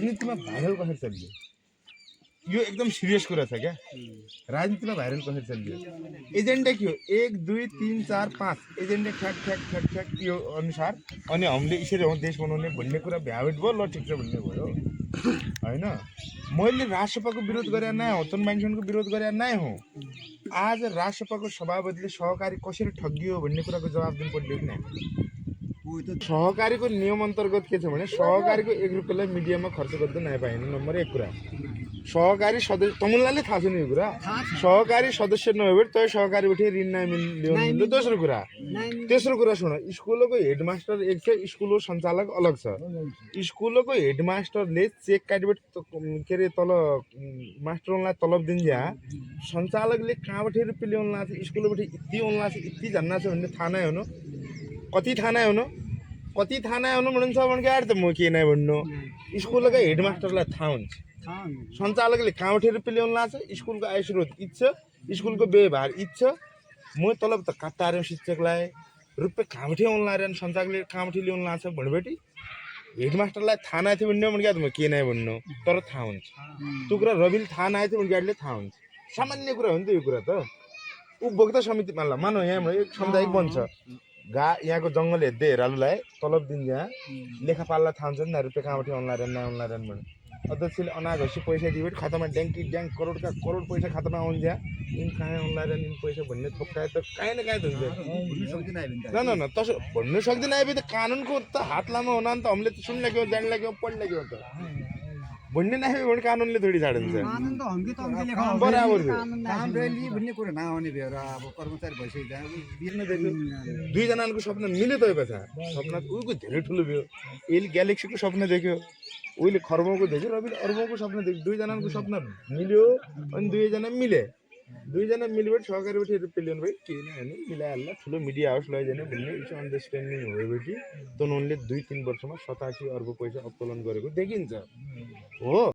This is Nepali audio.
राजनीति में वायरल कसरी चलियो यो एकदम सीरियस कुरा छ क्या राजनीति में वायरल कसरी चलियो एजेन्डा के हो 1 2 3 4 5 एजेन्डा ठ्याक ठ्याक ठ्याक ठ्याक यो अनुसार अनि हामीले यसरी हो देश बनाउने भन्ने कुरा भ्यावेट भयो ल ठिक छ भन्ने भयो हैन मैले राष्ट्रपतिको विरोध गरे नै हो तन मान्छेको विरोध गरे नै हो आज राष्ट्रपतिको सभापतिले सहकारी कसरी ठगियो भन्ने कुराको जवाफ दिनु पर्यो कि नै सहकारीको नियम अन्तर्गत के छ भने सहकारीको 1 रुपैयाँलाई मिडियामा खर्च गर्दै नै पाइनु नम्बर 1 कुरा सहकारी सदस्य तमुलाले थाहा छ नि यो कुरा सहकारी सदस्य नभए तै सहकारी उठे ऋण नै मिल्यो दोस्रो कुरा तेस्रो कुरा सुन स्कुलको हेडमास्टर एक छ स्कुलको सञ्चालक अलग छ स्कुलको हेडमास्टरले चेक काटिबट के रे तल मास्टरलाई तलब दिन्छ सञ्चालकले कहाँबाट रुपैयाँ ल्याउन लाग्छ स्कुलबाट यति आउन लाग्छ यति झन्ना छ भन्ने थाहा नै हुनु कति थाहा नै हुनु कति थाहा नै हुनु भन्छ भने यार त म के नै भन्नु स्कुलको हेडमास्टरलाई थाहा हुन्छ सञ्चालकले कहाँबाट रुपैयाँ ल्याउन लाग्छ स्कुलको आय स्रोत इच्छा स्कुलको व्यवहार इच्छा म तलब त काटारे शिक्षकलाई रुपैयाँ कहाँबाट आउन लाग्यो सञ्चालकले कहाँबाट ल्याउन लाग्छ भनेपछि हेडमास्टरलाई थाहा नै थियो भन्ने भने म के नै भन्नु तर थाहा हुन्छ त्यो कुरा रविले थाहा नै थियो भने थाहा हुन्छ सामान्य कुरा हो नि त यो कुरा त उपभोक्ता समितिमा ल मानौ यहाँ एक सामुदायिक बन्छ यहाँको जङ्गल हेर्दै हेरालुलाई तलब दिन्छ लेखापाललाई थाहा हुन्छ नि रुपैयाँ कहाँबाट अनलाइन नअनलाइन भने अध्यक्षले अनाघोषी पैसा दियो खातामा ड्याङ्की ड्याङ्क करोडका करोड पैसा खातामा आउँछ इन कहाँ अनलाइन इन पैसा भन्ने थोक्काए त काहीँ न काहीँ त हुन्छ न तसो भन्नु सक्दैन आइपुग्यो त कानुनको त हात लामा हुन नि त हामीले त सुन लाग्यो जान लाग्यो पढ लाग्यो त भन्ने नै भने कानुनले थोडी छाडिन्छ बराबर भन्ने कुरा नआउने भएर अब कर्मचारी भइसक्यो दुईजनाको सपना मिल्यो त पछा सपना उको धेरै ठुलो भयो यसले ग्यालेक्सीको सपना देख्यो उहिले खर्बौँको देख्यो रविले अर्बौँको सपना देख्यो दुईजनाको सपना मिल्यो अनि दुईजना मिले दुईजना मिलेर सहकारीबाट रुपैयाँ ल्याउनु भयो केही नै होइन मिलाइहाल्ला ठुलो मिडिया हाउस लैजाने भन्ने इट्स अन्डरस्ट्यान्डिङ भएपछि तनुनले 2-3 वर्षमा 87 अर्ब पैसा उत्तोलन गरेको देखिन्छ हो।